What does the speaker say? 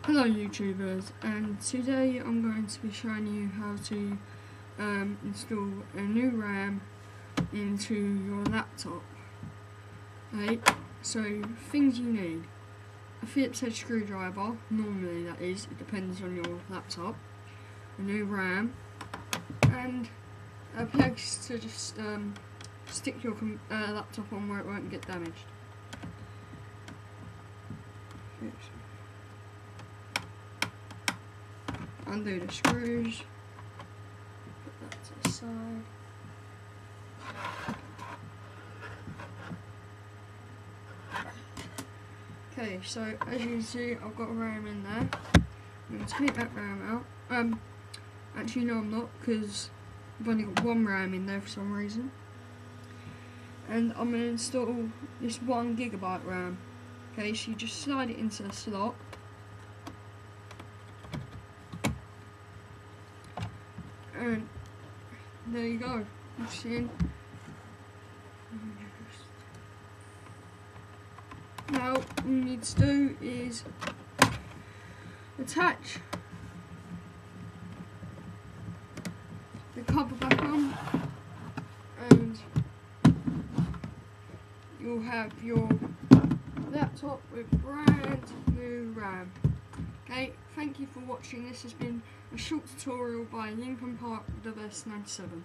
Hello YouTubers, and today I'm going to be showing you how to install a new RAM into your laptop. Okay, so things you need: a Phillips head screwdriver, normally that is, it depends on your laptop, a new RAM, and a place to just stick your laptop on where it won't get damaged. Undo the screws, put that to the side. Okay, so as you can see, I've got a RAM in there. I'm going to take that RAM out. Actually no I'm not, because I've only got one RAM in there for some reason. And I'm going to install this 1 GB RAM. Okay, so you just slide it into the slot. And there you go. It's in. Now what you need to do is attach the cover back on, and you'll have your laptop with brand new RAM. Okay, thank you for watching. This has been a short tutorial by Lincoln Park WS97.